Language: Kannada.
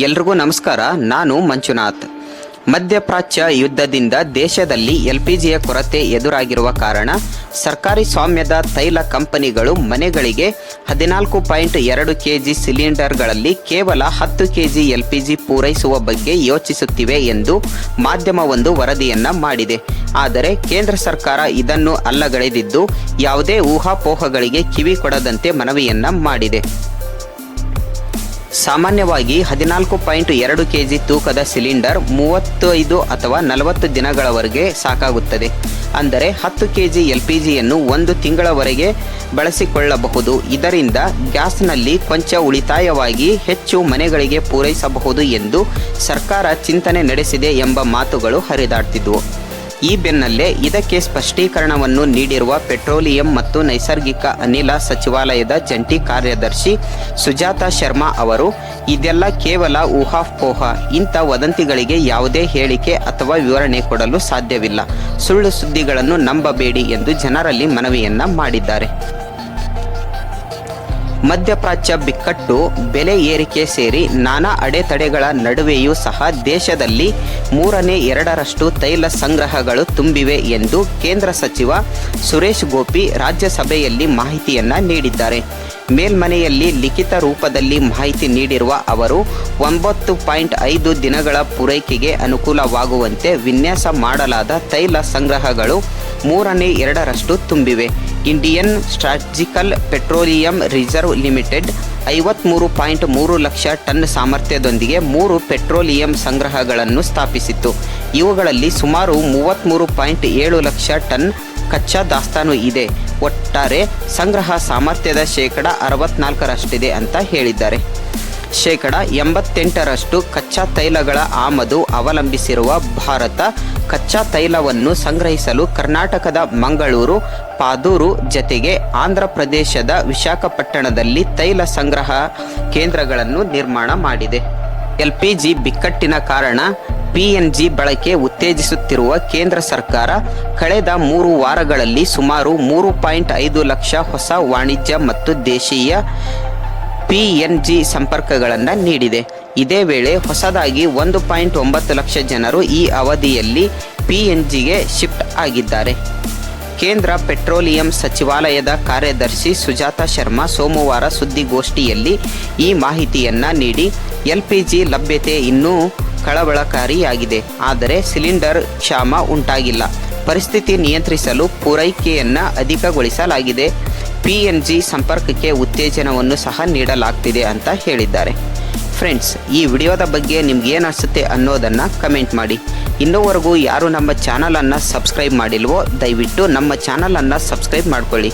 ಎಲ್ರಿಗೂ ನಮಸ್ಕಾರ. ನಾನು ಮಂಜುನಾಥ್. ಮಧ್ಯಪ್ರಾಚ್ಯ ಯುದ್ಧದಿಂದ ದೇಶದಲ್ಲಿ LPGಯ ಕೊರತೆ ಎದುರಾಗಿರುವ ಕಾರಣ ಸರ್ಕಾರಿ ಸ್ವಾಮ್ಯದ ತೈಲ ಕಂಪನಿಗಳು ಮನೆಗಳಿಗೆ 14.2 kg ಸಿಲಿಂಡರ್ಗಳಲ್ಲಿ ಕೇವಲ 10 kg LPG ಪೂರೈಸುವ ಬಗ್ಗೆ ಯೋಚಿಸುತ್ತಿವೆ ಎಂದು ಮಾಧ್ಯಮವೊಂದು ವರದಿಯನ್ನ ಮಾಡಿದೆ. ಆದರೆ ಕೇಂದ್ರ ಸರ್ಕಾರ ಇದನ್ನು ಅಲ್ಲಗಳೆದಿದ್ದು ಯಾವುದೇ ಊಹಾಪೋಹಗಳಿಗೆ ಕಿವಿ ಕೊಡದಂತೆ ಮನವಿಯನ್ನ ಮಾಡಿದೆ. ಸಾಮಾನ್ಯವಾಗಿ 14.2 kg ತೂಕದ ಸಿಲಿಂಡರ್ 35 ಅಥವಾ 40 ದಿನಗಳವರೆಗೆ ಸಾಕಾಗುತ್ತದೆ. ಅಂದರೆ 10 kg LPGಯನ್ನು 1 ತಿಂಗಳವರೆಗೆ ಬಳಸಿಕೊಳ್ಳಬಹುದು. ಇದರಿಂದ ಗ್ಯಾಸ್ನಲ್ಲಿ ಕೊಂಚ ಉಳಿತಾಯವಾಗಿ ಹೆಚ್ಚು ಮನೆಗಳಿಗೆ ಪೂರೈಸಬಹುದು ಎಂದು ಸರ್ಕಾರ ಚಿಂತನೆ ನಡೆಸಿದೆ ಎಂಬ ಮಾತುಗಳು ಹರಿದಾಡ್ತಿದ್ವು. ಈ ಬೆನ್ನಲ್ಲೇ ಇದಕ್ಕೆ ಸ್ಪಷ್ಟೀಕರಣವನ್ನು ನೀಡಿರುವ ಪೆಟ್ರೋಲಿಯಂ ಮತ್ತು ನೈಸರ್ಗಿಕ ಅನಿಲ ಸಚಿವಾಲಯದ ಜಂಟಿ ಕಾರ್ಯದರ್ಶಿ ಸುಜಾತಾ ಶರ್ಮಾ ಅವರು, ಇದೆಲ್ಲ ಕೇವಲ ಊಹಾಪೋಹ, ಇಂಥ ವದಂತಿಗಳಿಗೆ ಯಾವುದೇ ಹೇಳಿಕೆ ಅಥವಾ ವಿವರಣೆ ಕೊಡಲು ಸಾಧ್ಯವಿಲ್ಲ, ಸುಳ್ಳು ಸುದ್ದಿಗಳನ್ನು ನಂಬಬೇಡಿ ಎಂದು ಜನರಲ್ಲಿ ಮನವಿಯನ್ನ ಮಾಡಿದ್ದಾರೆ. ಮಧ್ಯಪ್ರಾಚ್ಯ ಬಿಕ್ಕಟ್ಟು, ಬೆಲೆ ಏರಿಕೆ ಸೇರಿ ನಾನಾ ಅಡೆತಡೆಗಳ ನಡುವೆಯೂ ಸಹ ದೇಶದಲ್ಲಿ 2/3 ತೈಲ ಸಂಗ್ರಹಗಳು ತುಂಬಿವೆ ಎಂದು ಕೇಂದ್ರ ಸಚಿವ ಸುರೇಶ್ ಗೋಪಿ ರಾಜ್ಯಸಭೆಯಲ್ಲಿ ಮಾಹಿತಿಯನ್ನ ನೀಡಿದ್ದಾರೆ. ಮೇಲ್ಮನೆಯಲ್ಲಿ ಲಿಖಿತ ರೂಪದಲ್ಲಿ ಮಾಹಿತಿ ನೀಡಿರುವ ಅವರು 9.5 ದಿನಗಳ ಪೂರೈಕೆಗೆ ಅನುಕೂಲವಾಗುವಂತೆ ವಿನ್ಯಾಸ ಮಾಡಲಾದ ತೈಲ ಸಂಗ್ರಹಗಳು 2/3 ತುಂಬಿವೆ. Indian strategical petroleum reserve limited 53.3 lakh ton ಸಾಮರ್ಥ್ಯದೊಂದಿಗೆ 3 ಪೆಟ್ರೋಲಿಯಂ ಸಂಗ್ರಹಗಳನ್ನು ಸ್ಥಾಪಿಸಿತ್ತು. ಇವುಗಳಲ್ಲಿ ಸುಮಾರು 33.7 ಲಕ್ಷ ಟನ್ ಕಚ್ಚಾ ದಾಸ್ತಾನು ಇದೆ. ಒಟ್ಟಾರೆ ಸಂಗ್ರಹ ಸಾಮರ್ಥ್ಯದ 64% ಅಂತ ಹೇಳಿದ್ದಾರೆ. 88% ಕಚ್ಚಾ ತೈಲಗಳ ಆಮದು ಅವಲಂಬಿಸಿರುವ ಭಾರತ ಕಚ್ಚಾ ತೈಲವನ್ನು ಸಂಗ್ರಹಿಸಲು ಕರ್ನಾಟಕದ ಮಂಗಳೂರು, ಪಾದೂರು ಜತೆಗೆ ಆಂಧ್ರ ಪ್ರದೇಶದ ವಿಶಾಖಪಟ್ಟಣದಲ್ಲಿ ತೈಲ ಸಂಗ್ರಹ ಕೇಂದ್ರಗಳನ್ನು ನಿರ್ಮಾಣ ಮಾಡಿದೆ. LPG ಬಿಕ್ಕಟ್ಟಿನ ಕಾರಣ PNG ಬಳಕೆ ಉತ್ತೇಜಿಸುತ್ತಿರುವ ಕೇಂದ್ರ ಸರ್ಕಾರ ಕಳೆದ 3 ವಾರಗಳಲ್ಲಿ ಸುಮಾರು 3.5 ಲಕ್ಷ ಹೊಸ ವಾಣಿಜ್ಯ ಮತ್ತು ದೇಶೀಯ PNG ಸಂಪರ್ಕಗಳನ್ನು ನೀಡಿದೆ. ಇದೇ ವೇಳೆ ಹೊಸದಾಗಿ 1.9 ಲಕ್ಷ ಜನರು ಈ ಅವಧಿಯಲ್ಲಿ PNGಗೆ ಶಿಫ್ಟ್ ಆಗಿದ್ದಾರೆ. ಕೇಂದ್ರ ಪೆಟ್ರೋಲಿಯಂ ಸಚಿವಾಲಯದ ಕಾರ್ಯದರ್ಶಿ ಸುಜಾತಾ ಶರ್ಮಾ ಸೋಮವಾರ ಸುದ್ದಿಗೋಷ್ಠಿಯಲ್ಲಿ ಈ ಮಾಹಿತಿಯನ್ನ ನೀಡಿ, LPG ಲಭ್ಯತೆ ಇನ್ನೂ ಕಳವಳಕಾರಿಯಾಗಿದೆ, ಆದರೆ ಸಿಲಿಂಡರ್ ಕ್ಷಾಮ ಉಂಟಾಗಿಲ್ಲ. ಪರಿಸ್ಥಿತಿ ನಿಯಂತ್ರಿಸಲು ಪೂರೈಕೆಯನ್ನು ಅಧಿಕಗೊಳಿಸಲಾಗಿದೆ. PNG ಸಂಪರ್ಕಕ್ಕೆ ಉತ್ತೇಜನವನ್ನು ಸಹ ನೀಡಲಾಗ್ತಿದೆ ಅಂತ ಹೇಳಿದ್ದಾರೆ. ಫ್ರೆಂಡ್ಸ್, ಈ ವಿಡಿಯೋದ ಬಗ್ಗೆ ನಿಮ್ಗೆ ಏನು ಅನಿಸುತ್ತೆ ಅನ್ನೋದನ್ನು ಕಮೆಂಟ್ ಮಾಡಿ. ಇನ್ನೂವರೆಗೂ ಯಾರು ನಮ್ಮ ಚಾನಲನ್ನು ಸಬ್ಸ್ಕ್ರೈಬ್ ಮಾಡಿಲ್ವೋ ದಯವಿಟ್ಟು ನಮ್ಮ ಚಾನಲನ್ನು ಸಬ್ಸ್ಕ್ರೈಬ್ ಮಾಡ್ಕೊಳ್ಳಿ.